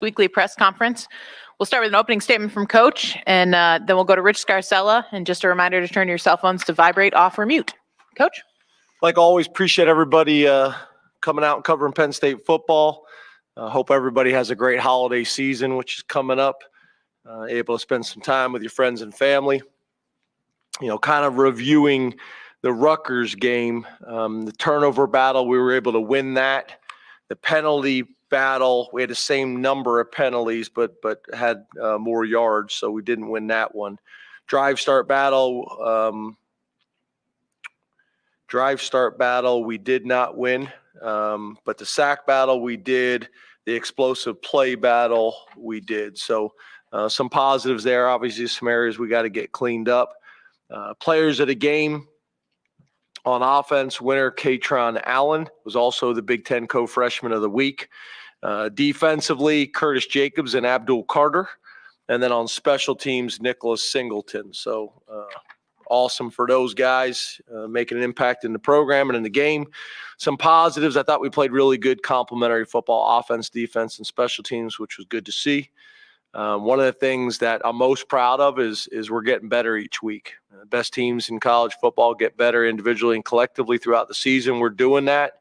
weekly press conference. We'll start with an opening statement from Coach, and then we'll go to Rich Scarcella. And just a reminder to turn your cell phones to vibrate, off, or mute. Coach? Like always, appreciate everybody coming out and covering Penn State football. Hope everybody has a great holiday season, which is coming up. Able to spend some time with your friends and family. Kind of reviewing the Rutgers game, the turnover battle, we were able to win that. The penalty battle, we had the same number of penalties, but had more yards, so we didn't win that one. Drive start battle, we did not win, but the sack battle we did. The explosive play battle we did. So some positives there. Obviously, some areas we got to get cleaned up. Players of the game. On offense, winner Katron Allen was also the Big Ten co-freshman of the week. Defensively, Curtis Jacobs and Abdul Carter. And then on special teams, Nicholas Singleton. So awesome for those guys, making an impact in the program and in the game. Some positives, I thought we played really good complementary football, offense, defense, and special teams, which was good to see. One of the things that I'm most proud of is we're getting better each week. Best teams in college football get better individually and collectively throughout the season. We're doing that.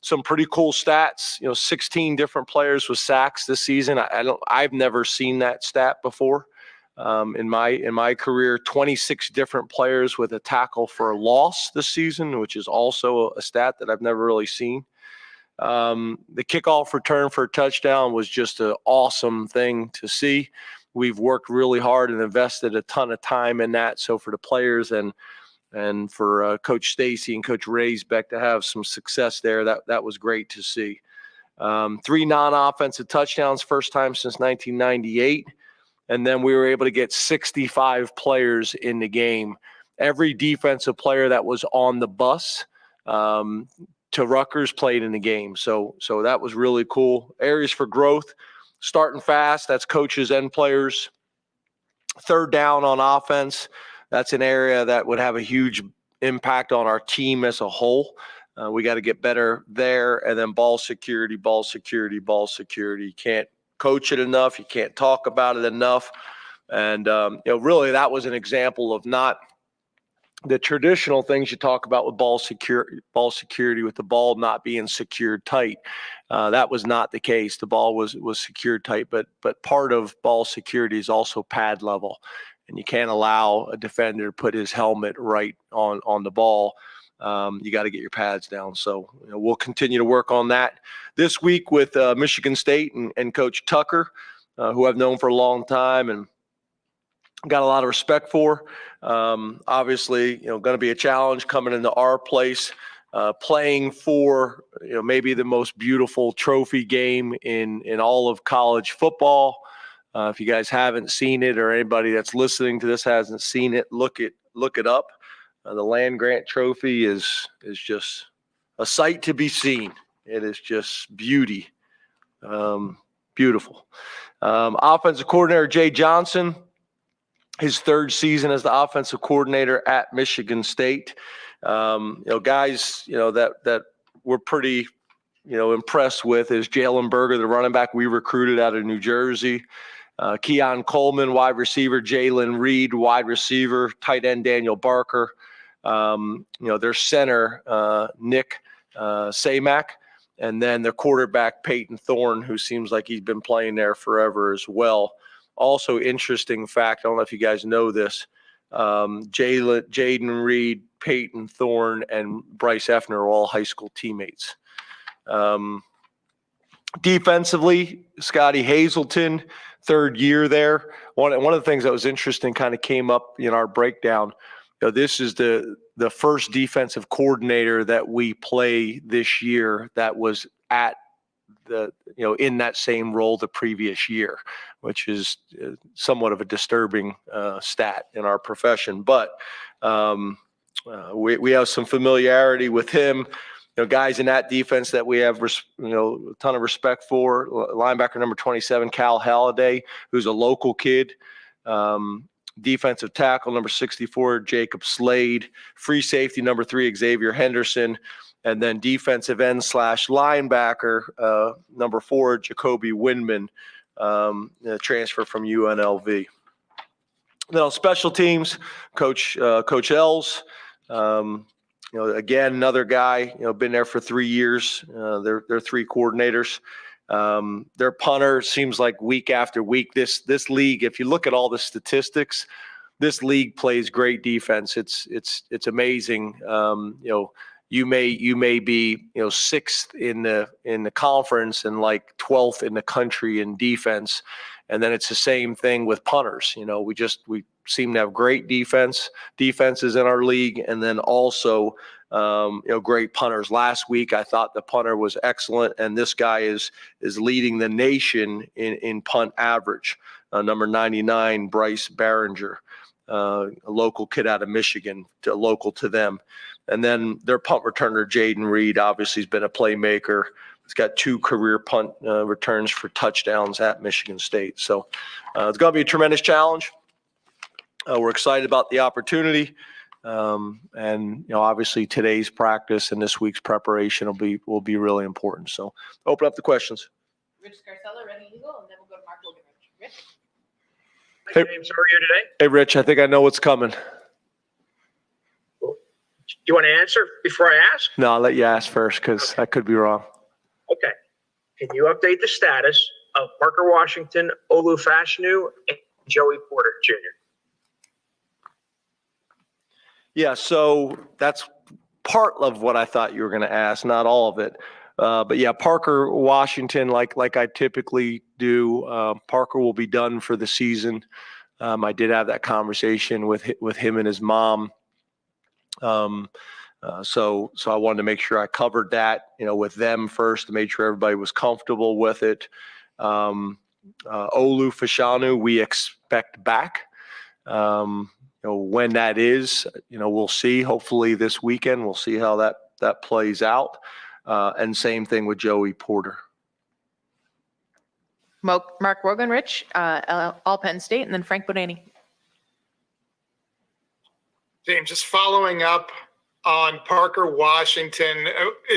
Some pretty cool stats. 16 different players with sacks this season. I've never seen that stat before in my career. 26 different players with a tackle for a loss this season, which is also a stat that I've never really seen. The kickoff return for a touchdown was just an awesome thing to see. We've worked really hard and invested a ton of time in that. So for the players and for Coach Stacy and Coach Raisbeck to have some success there, that was great to see. 3 non-offensive touchdowns, first time since 1998. And then we were able to get 65 players in the game. Every defensive player that was on the bus to Rutgers played in the game. So that was really cool. Areas for growth, starting fast, that's coaches and players. Third down on offense, that's an area that would have a huge impact on our team as a whole. We got to get better there. And then ball security. You can't coach it enough. You can't talk about it enough. And, really that was an example of not the traditional things you talk about with ball security with the ball not being secured tight. That was not the case. The ball was secured tight, but part of ball security is also pad level, and you can't allow a defender to put his helmet right on the ball. You got to get your pads down. So we'll continue to work on that this week with Michigan State and Coach Tucker, who I've known for a long time and got a lot of respect for. Obviously, going to be a challenge coming into our place, playing for, maybe the most beautiful trophy game in all of college football. If you guys haven't seen it, or anybody that's listening to this hasn't seen it, look it up. The Land Grant Trophy is just a sight to be seen. It is just beauty. Beautiful. Offensive coordinator Jay Johnson, his third season as the offensive coordinator at Michigan State. Guys, that we're pretty, impressed with is Jalen Berger, the running back we recruited out of New Jersey. Keon Coleman, wide receiver. Jalen Reed, wide receiver. Tight end Daniel Barker. Their center, Nick Samak. And then their quarterback, Peyton Thorne, who seems like he's been playing there forever as well. Also, interesting fact, I don't know if you guys know this, Jaden Reed, Peyton Thorne, and Bryce Effner are all high school teammates. Defensively, Scotty Hazelton, third year there. One of the things that was interesting kind of came up in our breakdown. This is the first defensive coordinator that we play this year that was at in that same role the previous year, which is somewhat of a disturbing stat in our profession. But we have some familiarity with him. Guys in that defense that we have, a ton of respect for. Linebacker number 27, Cal Halliday, who's a local kid. Defensive tackle number 64, Jacob Slade. Free safety number 3, Xavier Henderson. And then defensive end / linebacker, number 4, Jacoby Windman. transfer from UNLV. Then on special teams, Coach Els, again, another guy, been there for 3 years. They're 3 coordinators. Their punter seems like week after week. This league, if you look at all the statistics, this league plays great defense. It's amazing. You may be 6th in the conference and like 12th in the country in defense, and then it's the same thing with punters. We seem to have great defenses in our league, and then also great punters. Last week I thought the punter was excellent, and this guy is leading the nation in punt average. Number 99, Bryce Barringer, a local kid out of Michigan, local to them. And then their punt returner, Jaden Reed, obviously has been a playmaker. He's got 2 career punt returns for touchdowns at Michigan State. So it's going to be a tremendous challenge. We're excited about the opportunity. And obviously today's practice and this week's preparation will be really important. So open up the questions. Rich Scarcella, Ready Eagle, and then we'll go to Mark Logan. Rich? Hi, James. How are you today? Hey, Rich, I think I know what's coming. You want to answer before I ask? No, I'll let you ask first because I could be wrong. Okay. Can you update the status of Parker Washington, Olu Fashanu, and Joey Porter Jr.? Yeah, so that's part of what I thought you were going to ask, not all of it. But yeah, Parker Washington, like I typically do, Parker will be done for the season. I did have that conversation with him and his mom. So I wanted to make sure I covered that, with them first to make sure everybody was comfortable with it. Olu Fashanu, we expect back. When that is, we'll see. Hopefully this weekend, we'll see how that plays out. And same thing with Joey Porter. Mark Rogan, Rich, all Penn State, and then Frank Bonani. James, just following up on Parker Washington,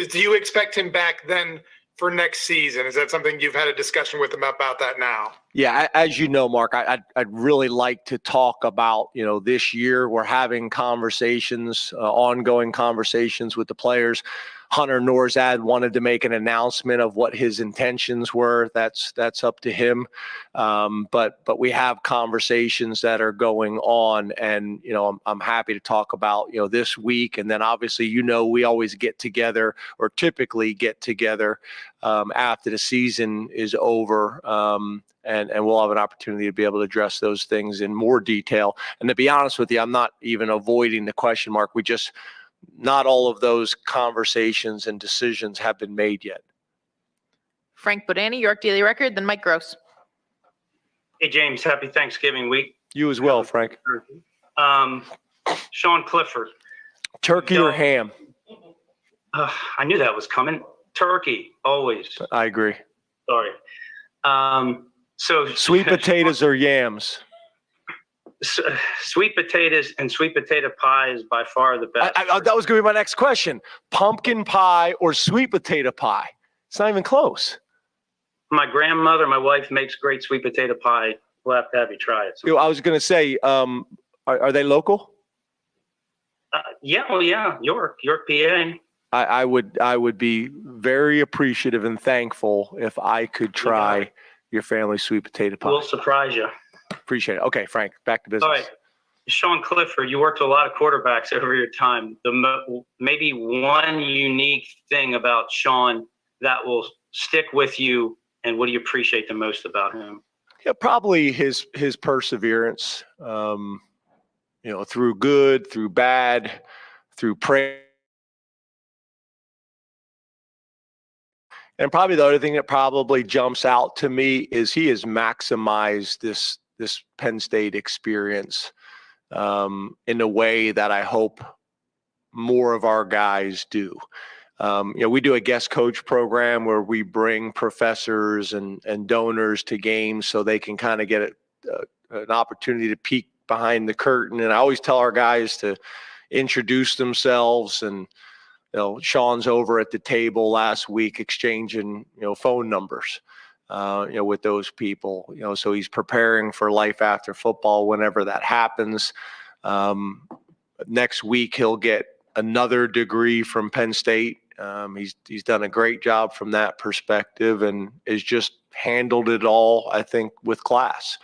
do you expect him back then for next season? Is that something you've had a discussion with him about that now? Yeah, as you know, Mark, I'd really like to talk about, this year. We're having conversations, ongoing conversations with the players. Hunter Norzad wanted to make an announcement of what his intentions were. That's up to him. But we have conversations that are going on, and I'm happy to talk about this week. And then obviously we always get together, or typically get together after the season is over. And we'll have an opportunity to be able to address those things in more detail. And to be honest with you, I'm not even avoiding the question, Mark. Not all of those conversations and decisions have been made yet. Frank Bonani, York Daily Record, then Mike Gross. Hey, James, happy Thanksgiving week. You as well, Frank. Sean Clifford. Turkey or ham? I knew that was coming. Turkey, always. I agree. Sorry. So sweet potatoes or yams? Sweet potatoes and sweet potato pie is by far the best. That was going to be my next question. Pumpkin pie or sweet potato pie? It's not even close. My grandmother, my wife, makes great sweet potato pie. We'll have to have you try it. I was going to say, are they local? Yeah, well, yeah, York, PA. I would be very appreciative and thankful if I could try your family's sweet potato pie. We'll surprise you. Appreciate it. Okay, Frank, back to business. All right. Sean Clifford, you worked with a lot of quarterbacks over your time. Maybe one unique thing about Sean that will stick with you, and what do you appreciate the most about him? Yeah, probably his perseverance, through good, through bad, through prayer. And probably the other thing that probably jumps out to me is he has maximized this Penn State experience in a way that I hope more of our guys do. We do a guest coach program where we bring professors and donors to games so they can kind of get an opportunity to peek behind the curtain. And I always tell our guys to introduce themselves, and Sean's over at the table last week exchanging phone numbers. with those people, so he's preparing for life after football whenever that happens. Next week, he'll get another degree from Penn State. He's done a great job from that perspective and has just handled it all, I think, with class.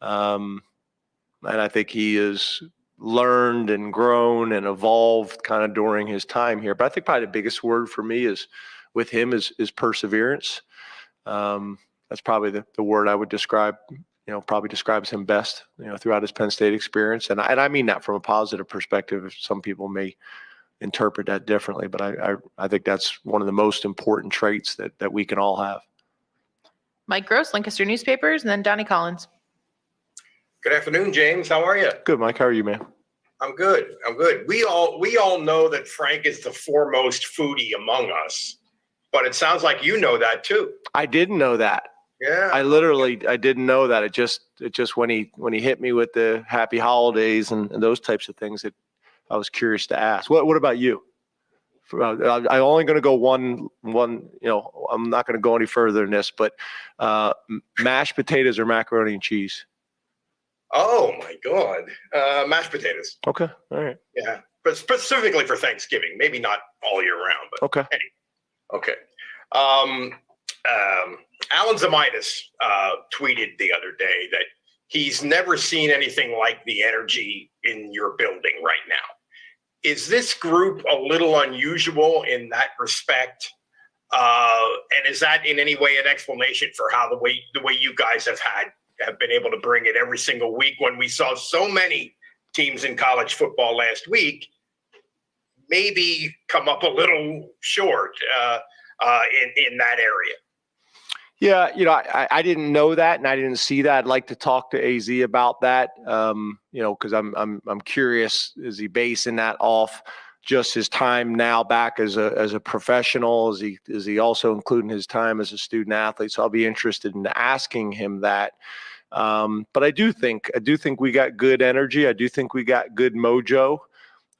And I think he has learned and grown and evolved kind of during his time here. But I think probably the biggest word for me is with him is perseverance. That's probably the word I would describe, probably describes him best, throughout his Penn State experience. And I mean that from a positive perspective. Some people may interpret that differently, but I think that's one of the most important traits that we can all have. Mike Gross, Lancaster Newspapers, and then Donnie Collins. Good afternoon, James. How are you? Good, Mike. How are you, man? I'm good. We all know that Frank is the foremost foodie among us, but it sounds like you know that too. I didn't know that. Yeah. I didn't know that. It just when he hit me with the happy holidays and those types of things, I was curious to ask. What about you? I'm only going to go one. I'm not going to go any further than this. But mashed potatoes or macaroni and cheese? Oh my God, mashed potatoes. Okay, all right. Yeah, but specifically for Thanksgiving, maybe not all year round. But okay. Okay. Alan Zamitis tweeted the other day that he's never seen anything like the energy in your building right now. Is this group a little unusual in that respect? And is that in any way an explanation for how the way you guys have been able to bring it every single week when we saw so many teams in college football last week maybe come up a little short in that area? Yeah, I didn't know that and I didn't see that. I'd like to talk to AZ about that, because I'm curious, is he basing that off just his time now back as a professional? Is he also including his time as a student athlete? So I'll be interested in asking him that. But I do think we got good energy. I do think we got good mojo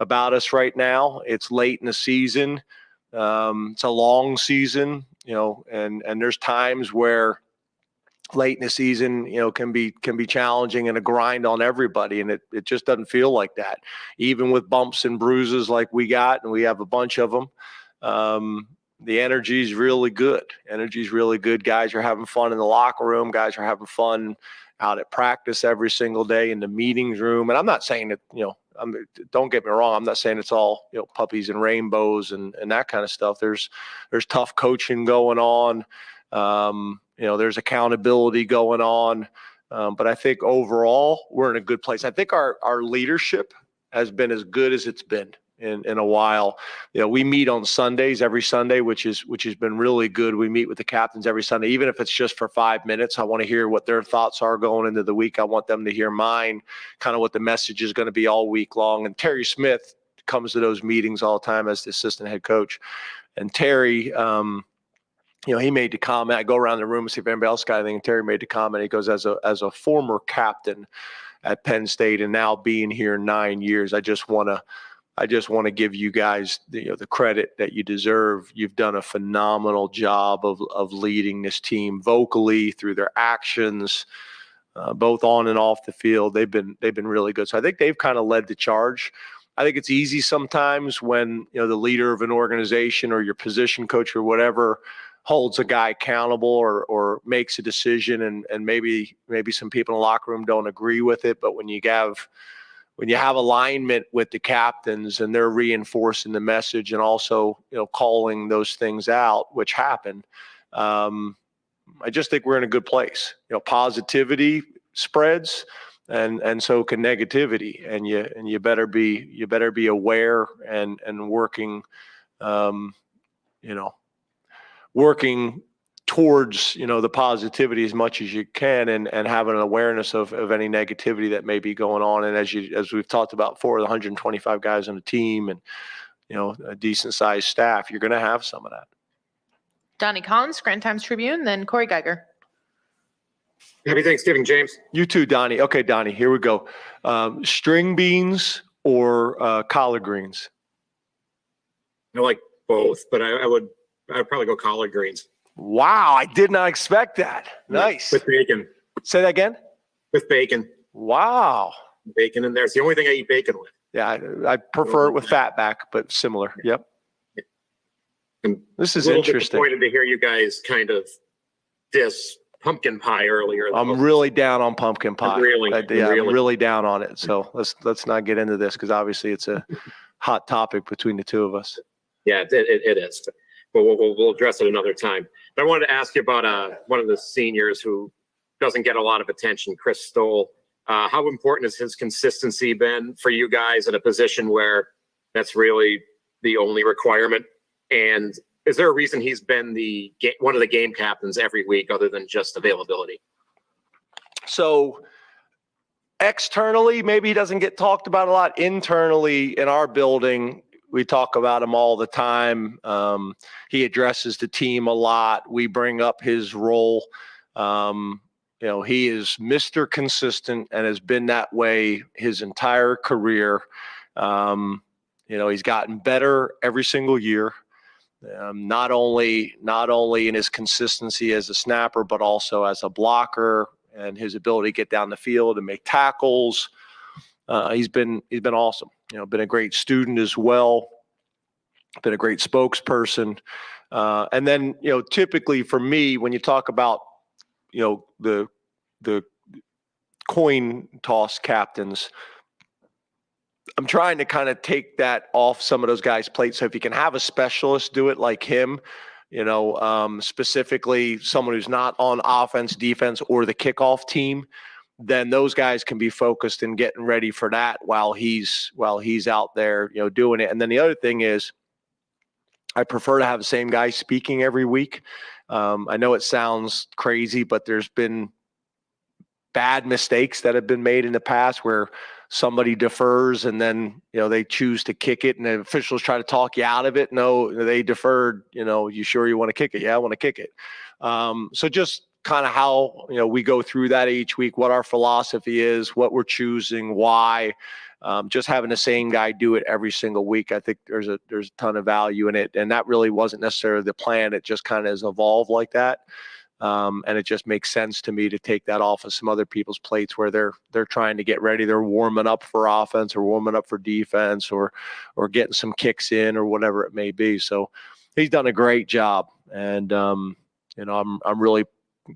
about us right now. It's late in the season. It's a long season, and there's times where late in the season, can be challenging and a grind on everybody. And it just doesn't feel like that, even with bumps and bruises like we got, and we have a bunch of them. The energy is really good. Guys are having fun in the locker room. Guys are having fun out at practice every single day in the meetings room. And I'm not saying that, don't get me wrong. I'm not saying it's all, puppies and rainbows and that kind of stuff. There's tough coaching going on. There's accountability going on. But I think overall we're in a good place. I think our leadership has been as good as it's been in a while. We meet on Sundays every Sunday, which has been really good. We meet with the captains every Sunday, even if it's just for 5 minutes. I want to hear what their thoughts are going into the week. I want them to hear mine, kind of what the message is going to be all week long. And Terry Smith comes to those meetings all the time as the assistant head coach. And Terry, he made the comment. I go around the room and see if anybody else got anything. And Terry made the comment. He goes, as a former captain at Penn State and now being here 9 years, I just want to give you guys the credit that you deserve. You've done a phenomenal job of leading this team vocally through their actions, both on and off the field. They've been really good. So I think they've kind of led the charge. I think it's easy sometimes when the leader of an organization or your position coach or whatever holds a guy accountable or makes a decision, and maybe some people in the locker room don't agree with it. But when you have alignment with the captains and they're reinforcing the message and also, calling those things out, which happen, I just think we're in a good place. Positivity spreads and so can negativity, and you better be aware and working, working towards, the positivity as much as you can, and having an awareness of any negativity that may be going on. And as we've talked about before, the 125 guys on the team and, a decent sized staff, you're going to have some of that. Donnie Collins, Grand Times Tribune, then Corey Geiger. Happy Thanksgiving, James. You too, Donnie. Okay, Donnie, here we go. String beans or collard greens? I like both, but I'd probably go collard greens. Wow, I did not expect that. Nice. With bacon. Say that again? With bacon. Wow. Bacon in there. It's the only thing I eat bacon with. Yeah, I prefer it with fat back, but similar. Yep. And This is a little interesting. disappointed to hear you guys kind of diss pumpkin pie earlier. I'm really down on pumpkin pie. Really? I'm really down on it. So let's not get into this because obviously it's a hot topic between the two of us. Yeah, it is. But we'll address it another time. But I wanted to ask you about one of the seniors who doesn't get a lot of attention, Chris Stoll. How important has his consistency been for you guys in a position where that's really the only requirement? And is there a reason he's been one of the game captains every week other than just availability? So externally, maybe he doesn't get talked about a lot. Internally in our building, we talk about him all the time. He addresses the team a lot. We bring up his role. He is Mr. Consistent and has been that way his entire career. He's gotten better every single year. Not only in his consistency as a snapper, but also as a blocker and his ability to get down the field and make tackles. He's been awesome. Been a great student as well. Been a great spokesperson. And then, typically for me, when you talk about, the coin toss captains, I'm trying to kind of take that off some of those guys' plates. So if you can have a specialist do it like him, specifically someone who's not on offense, defense, or the kickoff team, then those guys can be focused and getting ready for that while he's out there, doing it. And then the other thing is, I prefer to have the same guy speaking every week. I know it sounds crazy, but there's been bad mistakes that have been made in the past where somebody defers and then, they choose to kick it and the officials try to talk you out of it. No, they deferred, you sure you want to kick it? Yeah, I want to kick it. So just kind of how, we go through that each week, what our philosophy is, what we're choosing, why. Just having the same guy do it every single week, I think there's a ton of value in it. And that really wasn't necessarily the plan. It just kind of has evolved like that. And it just makes sense to me to take that off of some other people's plates where they're trying to get ready. They're warming up for offense or warming up for defense or getting some kicks in or whatever it may be. So he's done a great job. And, I'm really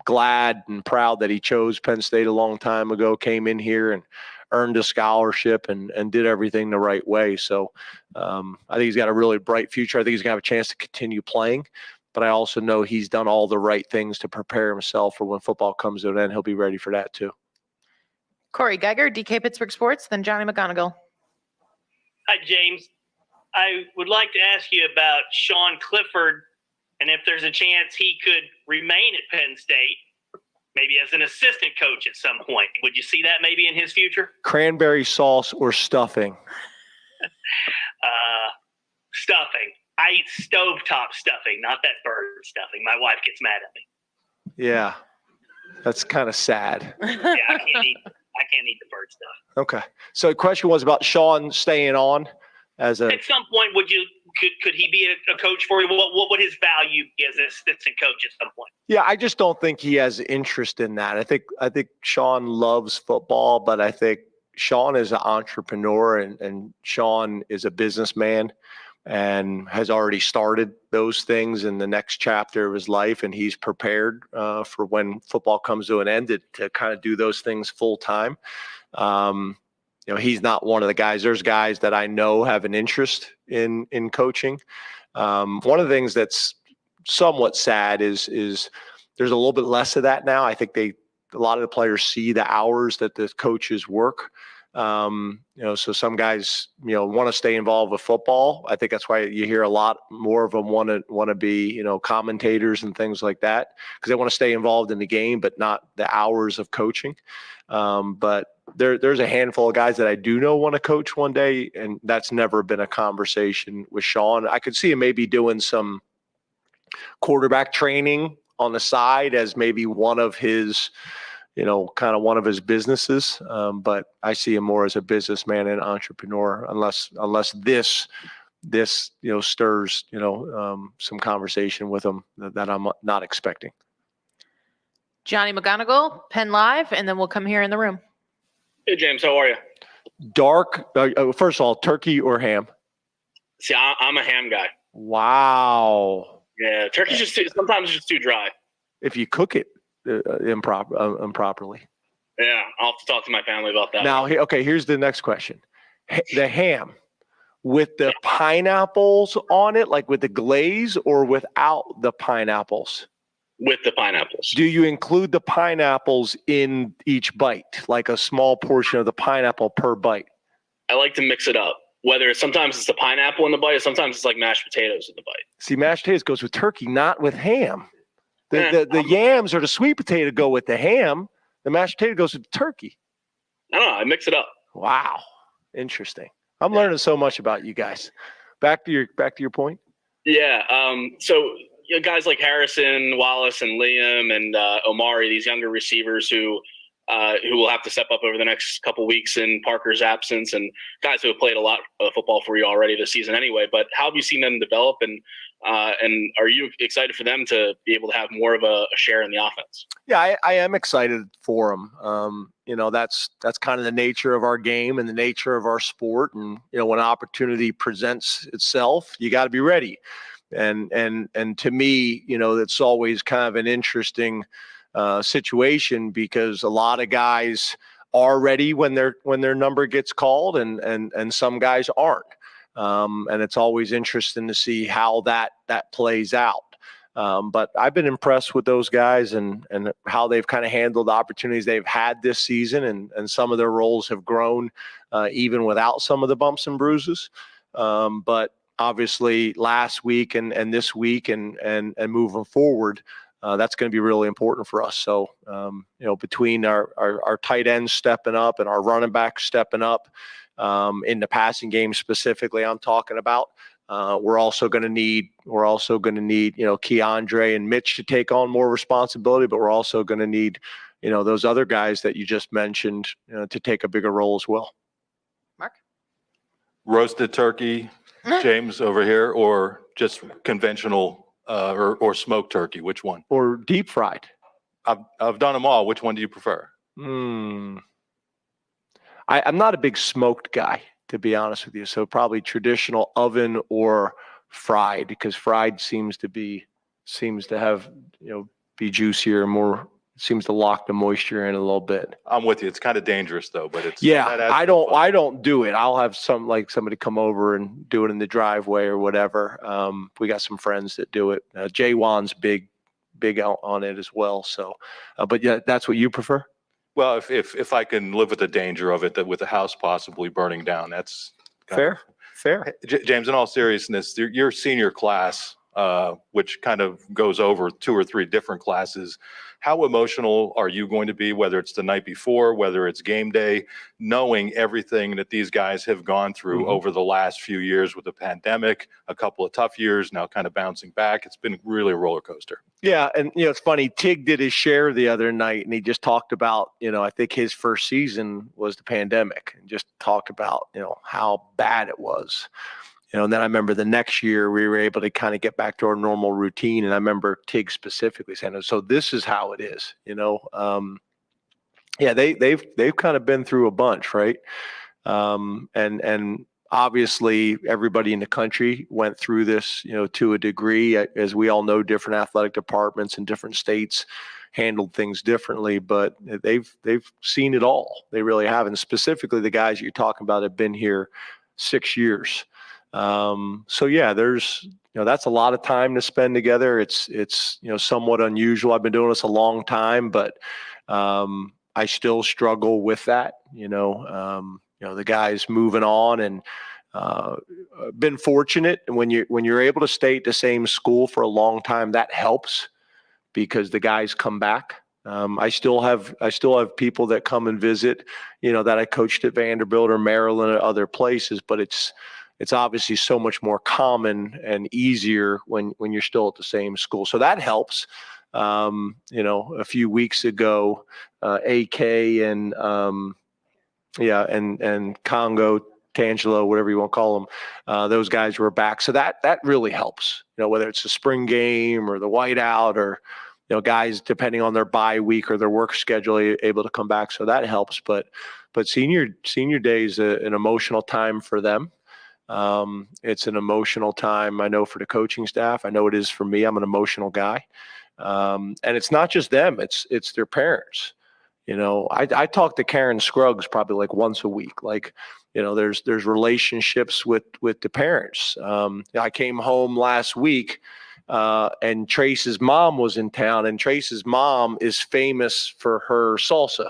glad and proud that he chose Penn State a long time ago, came in here and earned a scholarship and did everything the right way. So I think he's got a really bright future. I think he's going to have a chance to continue playing. But I also know he's done all the right things to prepare himself for when football comes to an end. He'll be ready for that too. Corey Geiger, DK Pittsburgh Sports, then Johnny McGonigal. Hi, James. I would like to ask you about Sean Clifford and if there's a chance he could remain at Penn State, maybe as an assistant coach at some point. Would you see that maybe in his future? Cranberry sauce or stuffing? Stuffing. I eat stovetop stuffing, not that bird stuffing. My wife gets mad at me. Yeah, that's kind of sad. Yeah, I can't eat the bird stuff. Okay. So the question was about Sean staying on as a. At some point, could he be a coach for you? What would his value be as an assistant coach at some point? Yeah, I just don't think he has interest in that. I think Sean loves football, but I think Sean is an entrepreneur and Sean is a businessman and has already started those things in the next chapter of his life. And he's prepared for when football comes to an end to kind of do those things full time. He's not one of the guys. There's guys that I know have an interest in coaching. One of the things that's somewhat sad is there's a little bit less of that now. I think a lot of the players see the hours that the coaches work. So some guys, want to stay involved with football. I think that's why you hear a lot more of them want to be, commentators and things like that, because they want to stay involved in the game, but not the hours of coaching. But there's a handful of guys that I do know want to coach one day, and that's never been a conversation with Sean. I could see him maybe doing some quarterback training on the side as maybe one of his, kind of one of his businesses. But I see him more as a businessman and entrepreneur, unless this this, stirs, some conversation with them that I'm not expecting. Johnny McGonigal, Penn Live, and then we'll come here in the room. Hey, James, how are you? Dark, first of all, turkey or ham? See, I'm a ham guy. Wow. Yeah, turkey's sometimes just too dry. If you cook it improperly. Yeah, I'll have to talk to my family about that. Now, here's the next question. The ham with the pineapples on it, like with the glaze, or without the pineapples? With the pineapples. Do you include the pineapples in each bite, like a small portion of the pineapple per bite? I like to mix it up. Whether sometimes it's the pineapple in the bite, or sometimes it's like mashed potatoes in the bite. See, mashed potatoes goes with turkey, not with ham. The yams or the sweet potato go with the ham. The mashed potato goes with the turkey. I don't know. I mix it up. Wow, interesting. I'm learning so much about you guys. Back to your point. Yeah. So guys like Harrison, Wallace, and Liam, and Omari, these younger receivers who will have to step up over the next couple weeks in Parker's absence, and guys who have played a lot of football for you already this season anyway. But how have you seen them develop, and are you excited for them to be able to have more of a share in the offense? Yeah, I am excited for them. That's kind of the nature of our game and the nature of our sport. And, when opportunity presents itself, you got to be ready. And to me, it's always kind of an interesting situation, because a lot of guys are ready when their number gets called, and some guys aren't. And it's always interesting to see how that plays out. But I've been impressed with those guys and how they've kind of handled the opportunities they've had this season, and some of their roles have grown even without some of the bumps and bruises. But obviously last week and this week and moving forward, that's going to be really important for us. So, between our tight ends stepping up and our running backs stepping up, in the passing game specifically, I'm talking about, we're also going to need, Keandre and Mitch to take on more responsibility, but we're also going to need, those other guys that you just mentioned, to take a bigger role as well. Mark? Roasted turkey, James over here, or just conventional or smoked turkey? Which one? Or deep fried? I've done them all. Which one do you prefer? I'm not a big smoked guy, to be honest with you. So probably traditional oven or fried, because fried seems to have, be juicier, more, seems to lock the moisture in a little bit. I'm with you. It's kind of dangerous though, but it's I don't do it. I'll have somebody come over and do it in the driveway or whatever. We got some friends that do it. Jay Wan's big out on it as well. So, but yeah, that's what you prefer? Well, if I can live with the danger of it, that with the house possibly burning down, that's fair. James, in all seriousness, your senior class, which kind of goes over 2 or 3 different classes, how emotional are you going to be, whether it's the night before, whether it's game day, knowing everything that these guys have gone through over the last few years with the pandemic, a couple of tough years, now kind of bouncing back? It's been really a roller coaster. Yeah, and it's funny, Tig did his share the other night, and he just talked about, I think his first season was the pandemic, and just talked about, how bad it was. And then I remember the next year we were able to kind of get back to our normal routine. And I remember Tig specifically saying, so this is how it is, they've kind of been through a bunch, right? And obviously everybody in the country went through this, to a degree. As we all know, different athletic departments in different states handled things differently, but they've seen it all. They really have. And specifically the guys you're talking about have been here 6 years. So yeah, there's, that's a lot of time to spend together. It's, somewhat unusual. I've been doing this a long time, but, I still struggle with that, the guys moving on, and, been fortunate. And when you're able to stay at the same school for a long time, that helps, because the guys come back. I still have people that come and visit, that I coached at Vanderbilt or Maryland or other places, but it's obviously so much more common and easier when you're still at the same school. So that helps. A few weeks ago, AK and Congo Tangelo, whatever you want to call them, those guys were back. So that really helps, whether it's the spring game or the whiteout or, guys, depending on their bye week or their work schedule, able to come back. So that helps. But senior day is an emotional time for them. It's an emotional time, I know, for the coaching staff. I know it is for me. I'm an emotional guy. And it's not just them, it's their parents. I talk to Karen Scruggs probably like once a week. Like, there's relationships with the parents. I came home last week, and Trace's mom was in town, and Trace's mom is famous for her salsa.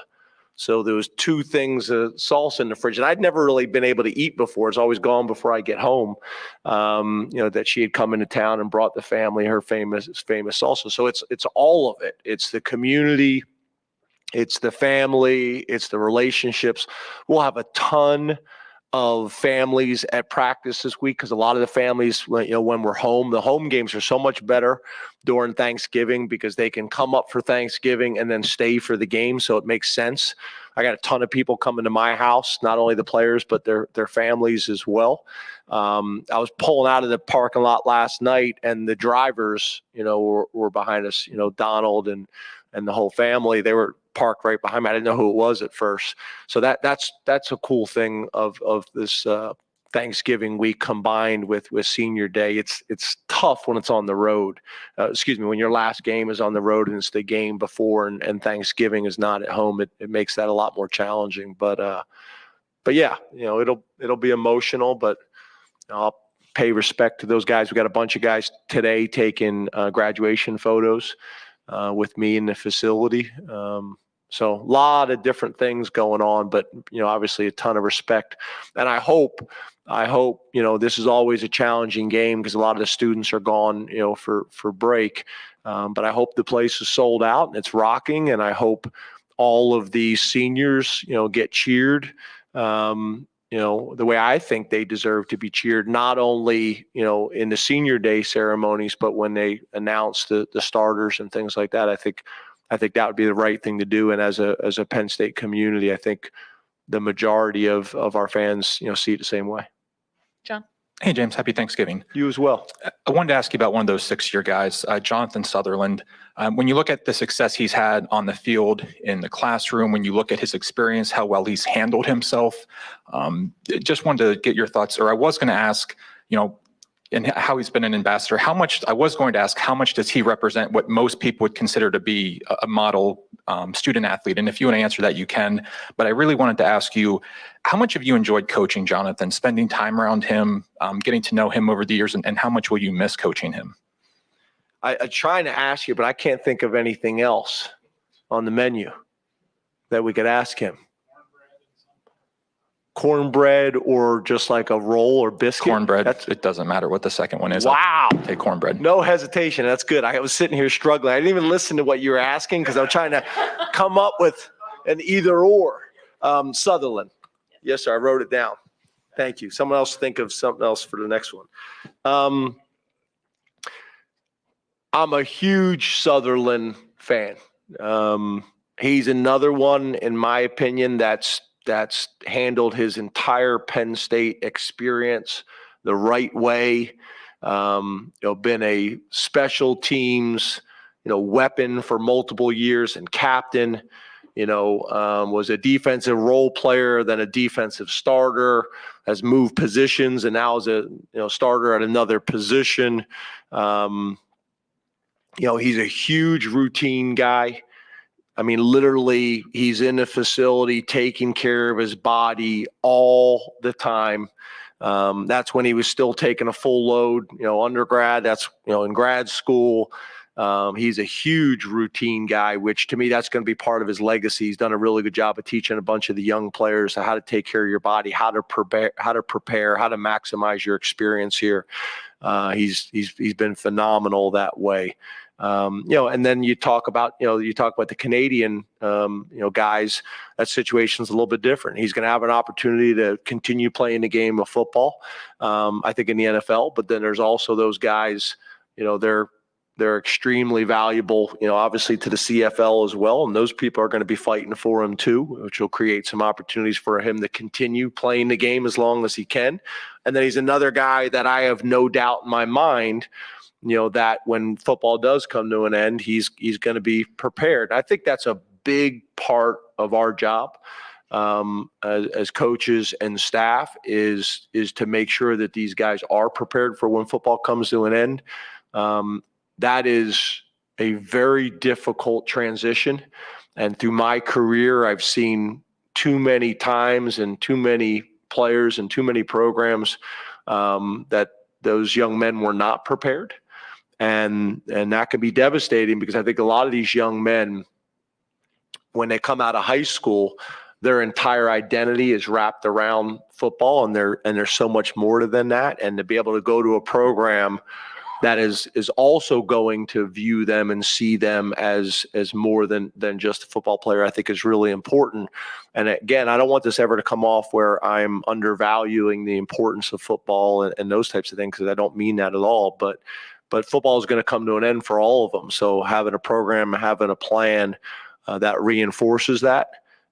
So there was 2 things of salsa in the fridge, and I'd never really been able to eat before. It's always gone before I get home. That she had come into town and brought the family her famous salsa. So it's all of it. It's the community, it's the family, it's the relationships. We'll have a ton of families at practice this week because a lot of the families, when we're home, the home games are so much better during Thanksgiving because they can come up for Thanksgiving and then stay for the game. So it makes sense. I got a ton of people coming to my house, not only the players, but their families as well. I was pulling out of the parking lot last night and the drivers, were behind us, Donald and the whole family. They were parked right behind me. I didn't know who it was at first. So that's a cool thing of this Thanksgiving week combined with senior day. It's tough when it's on the road. When your last game is on the road and it's the game before and Thanksgiving is not at home. It makes that a lot more challenging. But yeah, it'll be emotional, but I'll pay respect to those guys. We got a bunch of guys today taking graduation photos with me in the facility. So a lot of different things going on, but, obviously a ton of respect. And I hope, this is always a challenging game because a lot of the students are gone, for break. But I hope the place is sold out and it's rocking. And I hope all of these seniors, get cheered, the way I think they deserve to be cheered, not only, in the senior day ceremonies, but when they announce the starters and things like that. I think that would be the right thing to do. And as a Penn State community, I think the majority of our fans, see it the same way. John? Hey, James, happy Thanksgiving. You as well. I wanted to ask you about one of those 6-year guys, Jonathan Sutherland. When you look at the success he's had on the field, in the classroom, when you look at his experience, how well he's handled himself, just wanted to get your thoughts, or I was going to ask, and how he's been an ambassador. How much does he represent what most people would consider to be a model student athlete? And if you want to answer that, you can. But I really wanted to ask you, how much have you enjoyed coaching Jonathan, spending time around him, getting to know him over the years, and how much will you miss coaching him? I'm trying to ask you, but I can't think of anything else on the menu that we could ask him. Cornbread or just like a roll or biscuit? Cornbread. It doesn't matter what the second one is. Wow. I'll take cornbread. No hesitation. That's good. I was sitting here struggling. I didn't even listen to what you were asking because I'm trying to come up with an either or. Sutherland. Yes, sir. I wrote it down. Thank you. Someone else think of something else for the next one. I'm a huge Sutherland fan. He's another one, in my opinion, that's handled his entire Penn State experience the right way. Been a special teams, weapon for multiple years and captain, was a defensive role player, then a defensive starter, has moved positions and now is a starter at another position. He's a huge routine guy. I mean, literally, he's in the facility taking care of his body all the time. That's when he was still taking a full load, undergrad. That's, in grad school. He's a huge routine guy, which to me, that's going to be part of his legacy. He's done a really good job of teaching a bunch of the young players how to take care of your body, how to prepare, how to maximize your experience here. He's been phenomenal that way. And then you talk about the Canadian, guys, that situation's a little bit different. He's going to have an opportunity to continue playing the game of football, I think in the NFL, but then there's also those guys, they're They're extremely valuable, obviously to the CFL as well. And those people are going to be fighting for him too, which will create some opportunities for him to continue playing the game as long as he can. And then he's another guy that I have no doubt in my mind, that when football does come to an end, he's going to be prepared. I think that's a big part of our job as coaches and staff is to make sure that these guys are prepared for when football comes to an end. That is a very difficult transition. And through my career, I've seen too many times and too many players and too many programs that those young men were not prepared. And that can be devastating because I think a lot of these young men, when they come out of high school, their entire identity is wrapped around football, and there's so much more to than that. And to be able to go to a program that is also going to view them and see them as more than just a football player, I think is really important. And again, I don't want this ever to come off where I'm undervaluing the importance of football and those types of things, because I don't mean that at all. But football is going to come to an end for all of them. So having a program, having a plan that reinforces that.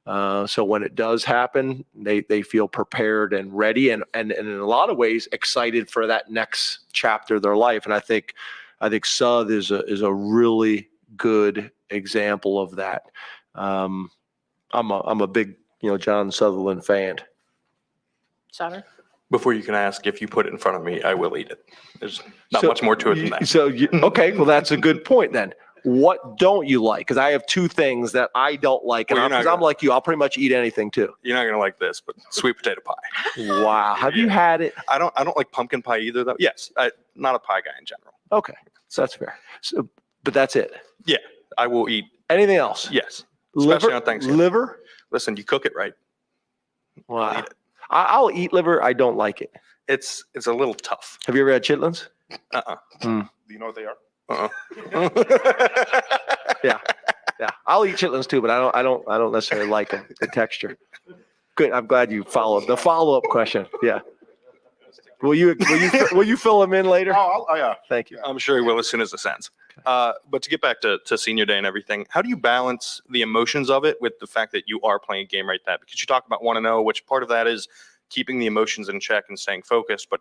So when it does happen, they feel prepared and ready and in a lot of ways excited for that next chapter of their life. And I think Sud is a really good example of that. I'm a big, John Sutherland fan. Sauter? Before you can ask, if you put it in front of me, I will eat it. There's not much more to it than that. Okay, well, that's a good point then. What don't you like? Because I have two things that I don't like. And I'm like you, I'll pretty much eat anything too. You're not going to like this, but sweet potato pie. Wow. Have you had it? I don't like pumpkin pie either, though. Yes, not a pie guy in general. Okay, so that's fair. So, but that's it. Yeah, I will eat. Anything else? Yes, especially on Thanksgiving. Liver? Listen, you cook it right. Wow. I'll eat liver. I don't like it. It's a little tough. Have you ever had chitlins? Do you know what they are? Yeah. I'll eat chitlins too, but I don't necessarily like them, the texture. Good. I'm glad you followed the follow-up question. Yeah. Will you fill them in later? Oh, yeah. Thank you. I'm sure he will as soon as it sends. But to get back to senior day and everything, how do you balance the emotions of it with the fact that you are playing a game right that? Because you talk about 1-0, which part of that is keeping the emotions in check and staying focused, but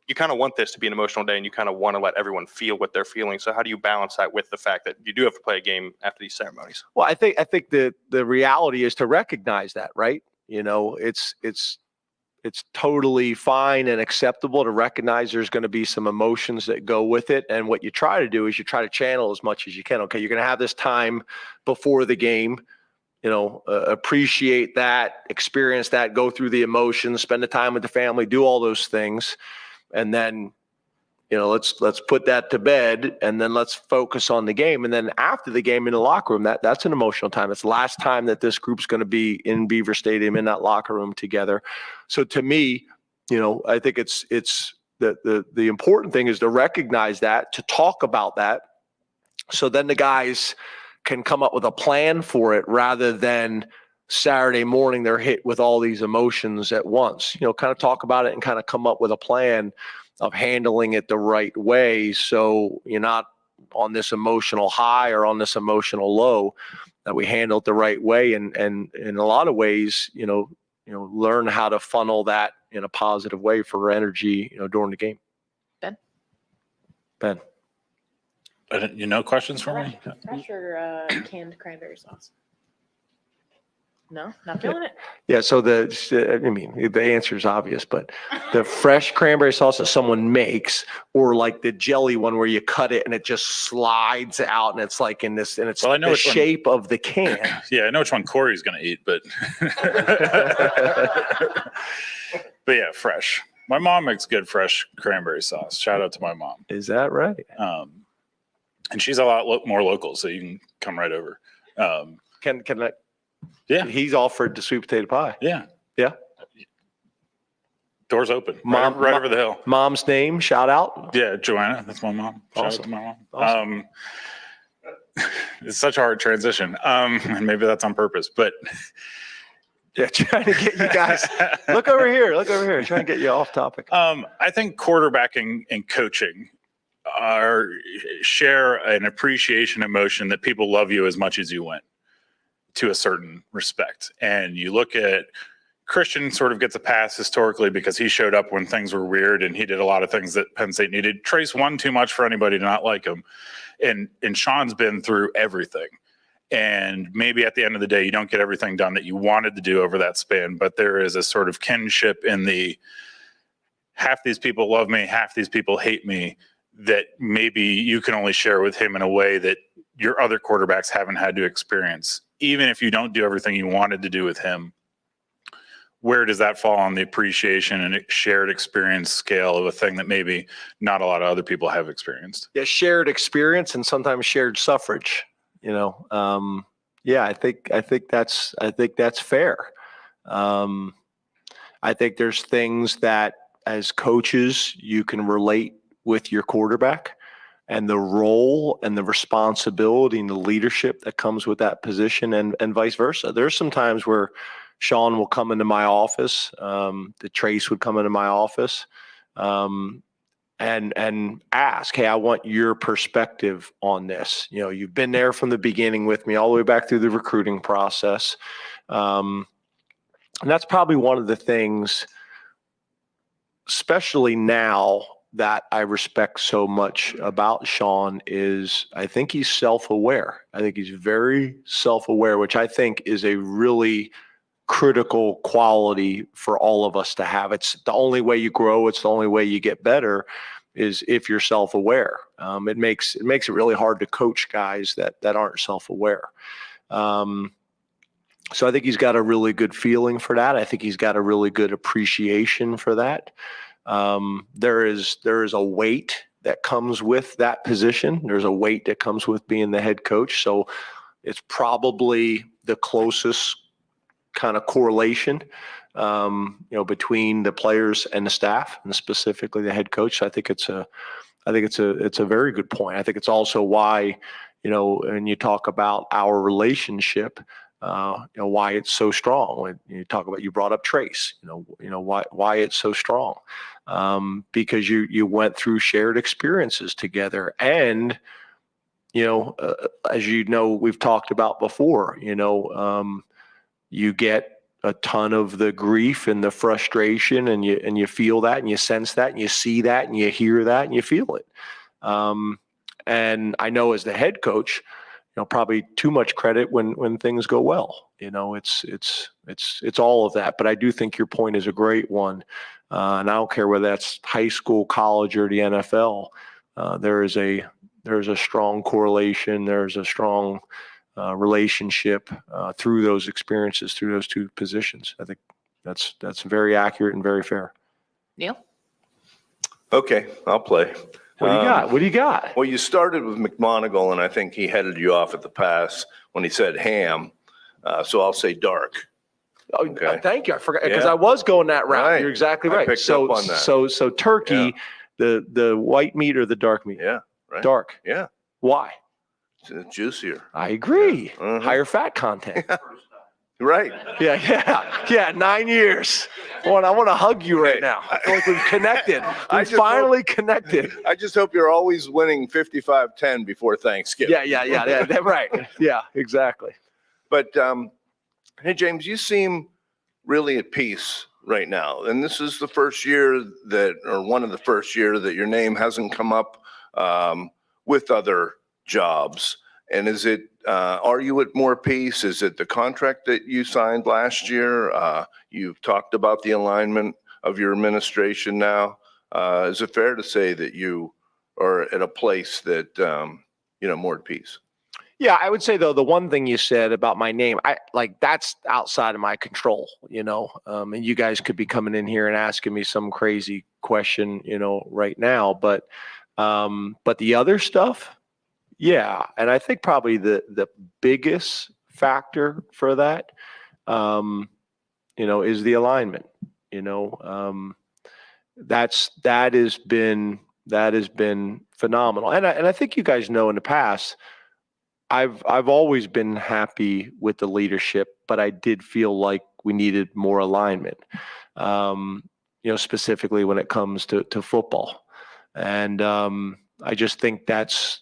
you kind of want this to be an emotional day and you kind of want to let everyone feel what they're feeling. So how do you balance that with the fact that you do have to play a game after these ceremonies? Well, I think the reality is to recognize that, right? It's totally fine and acceptable to recognize there's going to be some emotions that go with it. And what you try to do is you try to channel as much as you can. Okay, you're going to have this time before the game, appreciate that, experience that, go through the emotions, spend the time with the family, do all those things. And then, let's put that to bed and then let's focus on the game. And then after the game in the locker room, that's an emotional time. It's the last time that this group's going to be in Beaver Stadium in that locker room together. So to me, I think it's the important thing is to recognize that, to talk about that. So then the guys can come up with a plan for it rather than Saturday morning they're hit with all these emotions at once. Kind of talk about it and kind of come up with a plan of handling it the right way, so you're not on this emotional high or on this emotional low, that we handle it the right way and in a lot of ways learn how to funnel that in a positive way for energy during the game. Ben. Questions for me? Fresh or canned cranberry sauce? No, not feeling it. Yeah, so the answer is obvious, but the fresh cranberry sauce that someone makes, or like the jelly one where you cut it and it just slides out and it's like in this, and it's the shape of the can. Yeah, I know which one Corey's going to eat, but but yeah, fresh. My mom makes good fresh cranberry sauce. Shout out to my mom. Is that right? And she's a lot more local, so you can come right over. Can I? Yeah. He's offered the sweet potato pie. Yeah. Yeah. Doors open. Mom, right over the hill. Mom's name, shout out. Yeah, Joanna. That's my mom. Shout Awesome. out to my mom. Awesome. It's such a hard transition. And maybe that's on purpose, but yeah, trying to get you guys. Look over here. Trying to get you off topic. I think quarterbacking and coaching share an appreciation emotion that people love you as much as you win to a certain respect. And you look at Christian sort of gets a pass historically because he showed up when things were weird and he did a lot of things that Penn State needed. Trace won too much for anybody to not like him. And Sean's been through everything. And maybe at the end of the day, you don't get everything done that you wanted to do over that span, but there is a sort of kinship in the half these people love me, half these people hate me, that maybe you can only share with him in a way that your other quarterbacks haven't had to experience. Even if you don't do everything you wanted to do with him, where does that fall on the appreciation and shared experience scale of a thing that maybe not a lot of other people have experienced? Yeah, shared experience and sometimes shared suffrage. I think that's fair. I think there's things that as coaches you can relate with your quarterback, and the role and the responsibility and the leadership that comes with that position, and vice versa. There's some times where Sean will come into my office, the Trace would come into my office, and ask, hey, I want your perspective on this. You've been there from the beginning with me all the way back through the recruiting process. And that's probably one of the things, especially now, that I respect so much about Sean is I think he's self-aware. I think he's very self-aware, which I think is a really critical quality for all of us to have. It's the only way you grow. It's the only way you get better is if you're self-aware. It makes it really hard to coach guys that aren't self-aware. So I think he's got a really good feeling for that. I think he's got a really good appreciation for that. There is a weight that comes with that position. There's a weight that comes with being the head coach. So it's probably the closest kind of correlation, between the players and the staff, and specifically the head coach. So I think it's a very good point. I think it's also why, when you talk about our relationship, why it's so strong. When you talk about, you brought up Trace, why it's so strong, because you went through shared experiences together, and as we've talked about before, you get a ton of the grief and the frustration, and you feel that, and you sense that, and you see that, and you hear that, and you feel it. And I know as the head coach, probably too much credit when things go well. It's all of that. But I do think your point is a great one. And I don't care whether that's high school, college, or the NFL. There's a strong correlation. There's a strong relationship through those experiences, through those two positions. I think that's very accurate and very fair. Neil? Okay, I'll play. What do you got? What do you got? Well, you started with McMonigal, and I think he headed you off at the pass when he said ham. So I'll say dark. Oh, okay. Thank you. I forgot because I was going that route. Right. You're exactly right. I picked up on that. So turkey, the white meat or the dark meat? Yeah. Right. Dark. Yeah. Why? It's juicier. I agree. Yeah. Uh-huh. Higher fat content. Right. Yeah. 9 years. I want to hug you right now. I feel like we've connected. We've finally connected. I just hope you're always winning 55-10 before Thanksgiving. Yeah. Right. Yeah, exactly. But hey, James, you seem really at peace right now, and this is the first year one of the first year that your name hasn't come up with other jobs. And is it? Are you at more peace? Is it the contract that you signed last year? You've talked about the alignment of your administration now. Is it fair to say that you are at a place that more at peace? Yeah, I would say though the one thing you said about my name, that's outside of my control, and you guys could be coming in here and asking me some crazy question, right now, but the other stuff, yeah, and I think probably the biggest factor for that, is the alignment. That has been phenomenal, and I think you guys know in the past, I've always been happy with the leadership, but I did feel like we needed more alignment, specifically when it comes to football. And I just think that's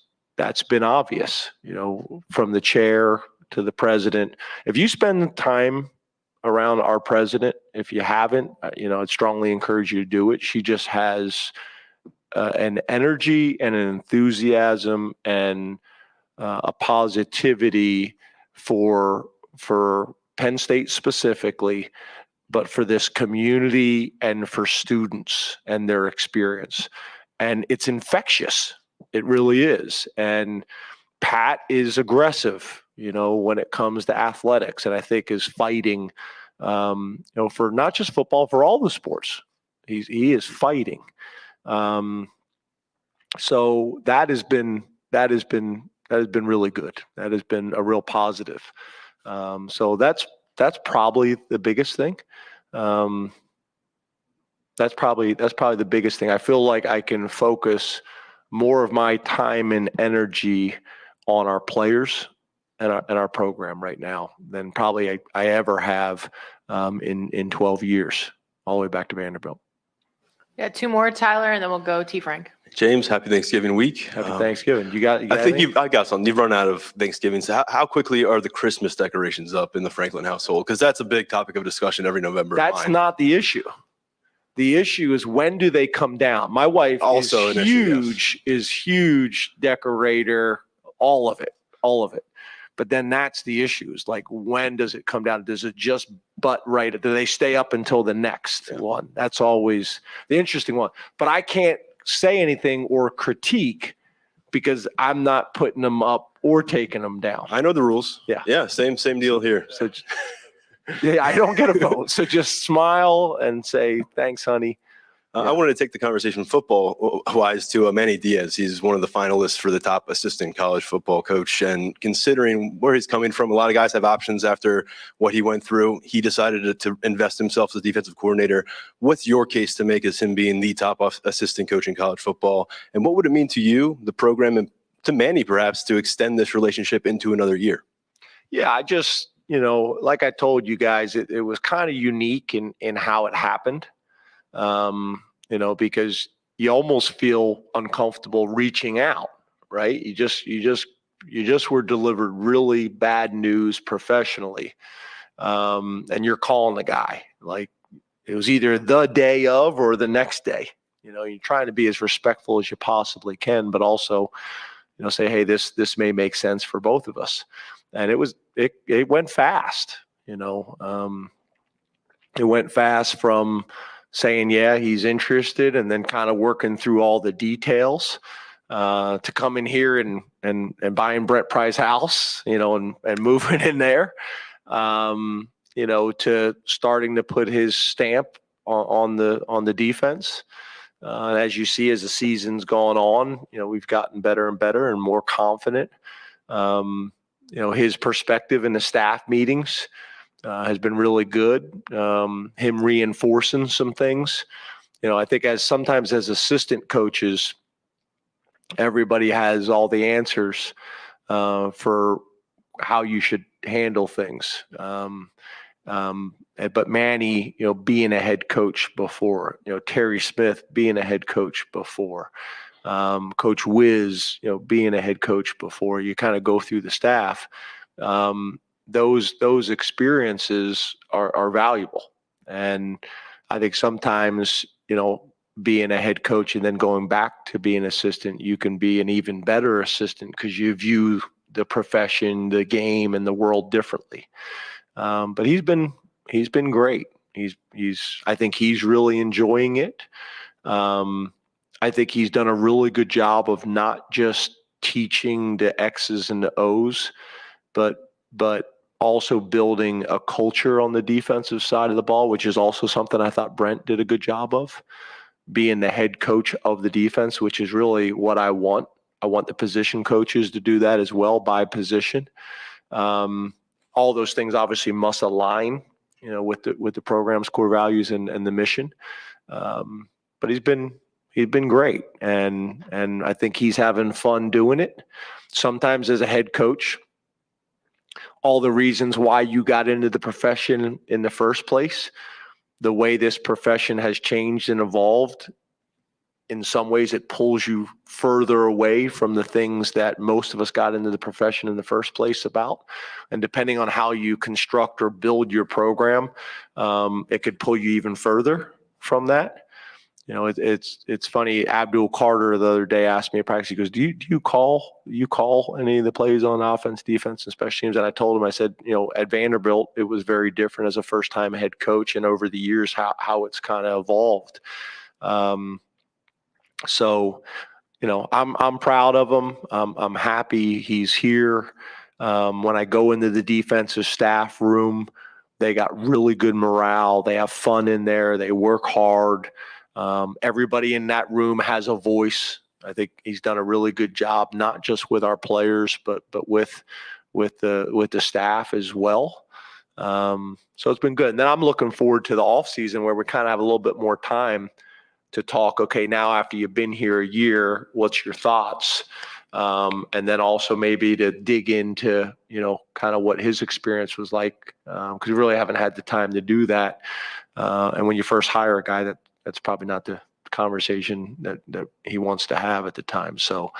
been obvious, from the chair to the president. If you spend time around our president, if you haven't, I'd strongly encourage you to do it. She just has an energy and an enthusiasm and a positivity for Penn State specifically, but for this community and for students and their experience. And it's infectious. It really is. And Pat is aggressive, when it comes to athletics, and I think is fighting, for not just football, for all the sports. He is fighting. So that has been really good. That has been a real positive. So that's probably the biggest thing. That's probably the biggest thing. I feel like I can focus more of my time and energy on our players and our program right now than probably I ever have in 12 years, all the way back to Vanderbilt. Yeah, two more, Tyler, and then we'll go T. Frank. James, happy Thanksgiving week. Happy Thanksgiving. You got I got something. You've run out of Thanksgiving. So how quickly are the Christmas decorations up in the Franklin household? Because that's a big topic of discussion every November. That's not the issue. The issue is, when do they come down? My wife also is huge decorator, all of it. But then that's the issue, is like, when does it come down? Does it just butt right? Do they stay up until the next one? That's always the interesting one. But I can't say anything or critique because I'm not putting them up or taking them down. I know the rules. Yeah. Same deal here. So I don't get a vote. So just smile and say, thanks, honey. I wanted to take the conversation football-wise to Manny Diaz. He's one of the finalists for the top assistant college football coach. And considering where he's coming from, a lot of guys have options after what he went through. He decided to invest himself as defensive coordinator. What's your case to make as him being the top assistant coach in college football? And what would it mean to you, the program, and to Manny perhaps, to extend this relationship into another year? Yeah, I just, like I told you guys, it was kind of unique in how it happened. Because you almost feel uncomfortable reaching out, right? You just were delivered really bad news professionally. And you're calling the guy, like, it was either the day of or the next day. You're trying to be as respectful as you possibly can, but also, say, hey, this may make sense for both of us. And it went fast, it went fast from saying, yeah, he's interested, and then kind of working through all the details, to come in here and buying Brett Pry's house, and moving in there, to starting to put his stamp on the defense. As you see, as the season's gone on, we've gotten better and better and more confident. His perspective in the staff meetings has been really good. Him reinforcing some things. I think sometimes as assistant coaches, everybody has all the answers for how you should handle things. But Manny, being a head coach before, Terry Smith being a head coach before, Coach Wiz, being a head coach before, you kind of go through the staff. Those experiences are valuable. And I think sometimes, being a head coach and then going back to being an assistant, you can be an even better assistant because you view the profession, the game, and the world differently. But he's been great. I think he's really enjoying it. I think he's done a really good job of not just teaching the X's and the O's, but also building a culture on the defensive side of the ball, which is also something I thought Brent did a good job of, being the head coach of the defense, which is really what I want. I want the position coaches to do that as well by position. All those things obviously must align, with the program's core values and the mission. But he's been great, and I think he's having fun doing it. Sometimes as a head coach, all the reasons why you got into the profession in the first place, the way this profession has changed and evolved, in some ways it pulls you further away from the things that most of us got into the profession in the first place about. And depending on how you construct or build your program, it could pull you even further from that. You know, it's funny. Abdul Carter the other day asked me at practice, he goes, do you call any of the plays on offense, defense, and special teams? And I told him, I said, you know, at Vanderbilt, it was very different as a first-time head coach, and over the years, how it's kind of evolved. So, you know, I'm proud of him. I'm happy he's here. When I go into the defensive staff room, they got really good morale. They have fun in there. They work hard. Everybody in that room has a voice. I think he's done a really good job, not just with our players, but with the staff as well. So it's been good. And then I'm looking forward to the off season where we kind of have a little bit more time to talk. Okay, now after you've been here a year, what's your thoughts? And then also maybe to dig into, you know, kind of what his experience was like, because we really haven't had the time to do that. And when you first hire a guy, that's probably not the conversation that he wants to have at the time. So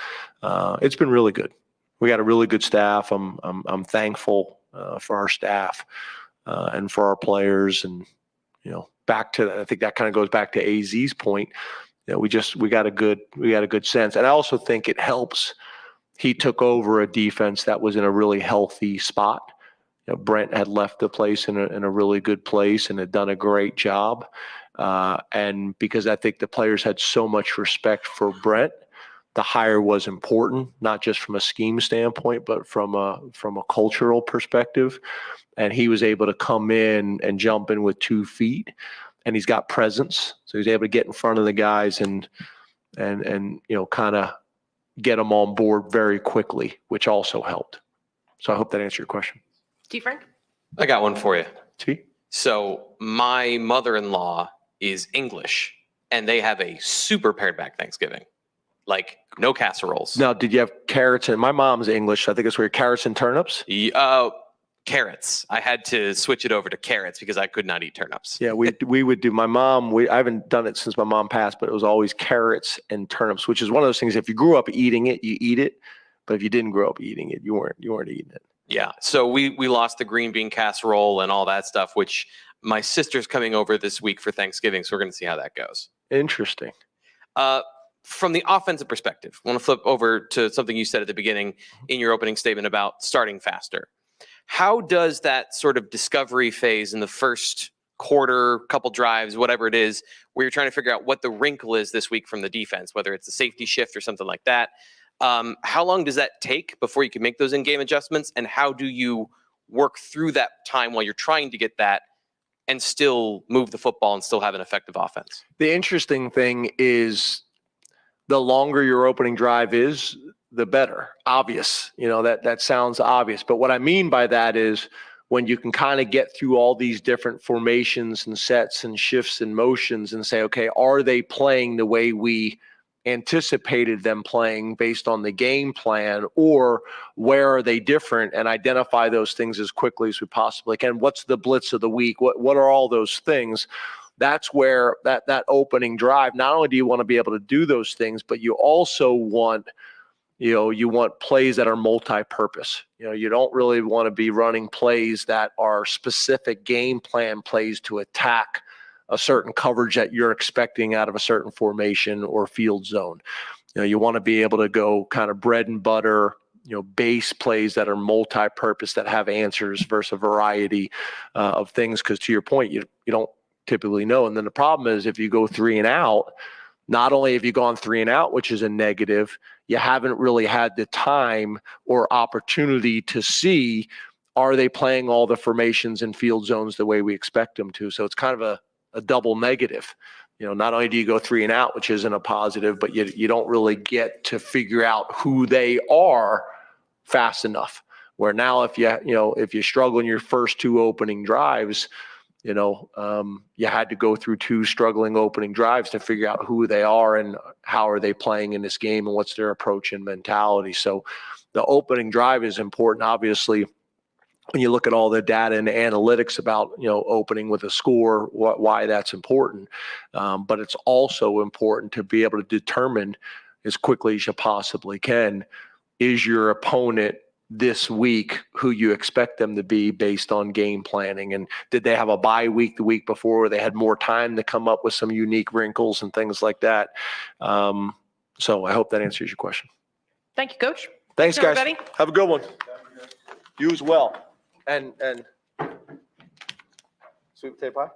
it's been really good. We got a really good staff. I'm thankful for our staff and for our players. And, you know, back to that, I think that kind of goes back to AZ's point. You know, we got a good sense. And I also think it helps. He took over a defense that was in a really healthy spot. You know, Brent had left the place in a really good place and had done a great job. And because I think the players had so much respect for Brent, the hire was important, not just from a scheme standpoint, but from a cultural perspective. And he was able to come in and jump in with 2 feet, and he's got presence. So he's able to get in front of the guys and you know, kind of get them on board very quickly, which also helped. So I hope that answered your question. T. Frank? I got one for you. T? So my mother-in-law is English, and they have a super pared back Thanksgiving. Like no casseroles. Now, did you have carrots? And my mom's English. I think it's where carrots and turnips. Carrots. I had to switch it over to carrots because I could not eat turnips. Yeah, we would do. My mom. I haven't done it since my mom passed, but it was always carrots and turnips, which is one of those things. If you grew up eating it, you eat it. But if you didn't grow up eating it, you weren't eating it. Yeah. So we lost the green bean casserole and all that stuff, which my sister's coming over this week for Thanksgiving, so we're going to see how that goes. Interesting. From the offensive perspective, I want to flip over to something you said at the beginning in your opening statement about starting faster. How does that sort of discovery phase in the first quarter, couple drives, whatever it is, where you're trying to figure out what the wrinkle is this week from the defense, whether it's a safety shift or something like that, how long does that take before you can make those in-game adjustments? And how do you work through that time while you're trying to get that and still move the football and still have an effective offense? The interesting thing is the longer your opening drive is, the better. Obvious. You know, that sounds obvious. But what I mean by that is when you can kind of get through all these different formations and sets and shifts and motions and say, okay, are they playing the way we anticipated them playing based on the game plan, or where are they different, and identify those things as quickly as we possibly can. What's the blitz of the week? What are all those things? That's where that opening drive, not only do you want to be able to do those things, but you also want, you want plays that are multi-purpose. You don't really want to be running plays that are specific game plan plays to attack a certain coverage that you're expecting out of a certain formation or field zone. You want to be able to go kind of bread and butter, base plays that are multi-purpose, that have answers versus a variety of things. Because to your point, you don't typically know. And then the problem is if you go 3 and out, not only have you gone 3 and out, which is a negative, you haven't really had the time or opportunity to see, are they playing all the formations and field zones the way we expect them to? So it's kind of a double negative. Not only do you go 3 and out, which isn't a positive, but you don't really get to figure out who they are fast enough. Where now if you struggle in your first 2 opening drives, you had to go through 2 struggling opening drives to figure out who they are and how are they playing in this game and what's their approach and mentality. So the opening drive is important. Obviously, when you look at all the data and analytics about, opening with a score, why that's important. But it's also important to be able to determine as quickly as you possibly can, is your opponent this week who you expect them to be based on game planning? And did they have a bye week the week before where they had more time to come up with some unique wrinkles and things like that? So I hope that answers your question. Thank you, Coach. Thanks, guys. Everybody. Have a good one. You as well. And sweet potato pie?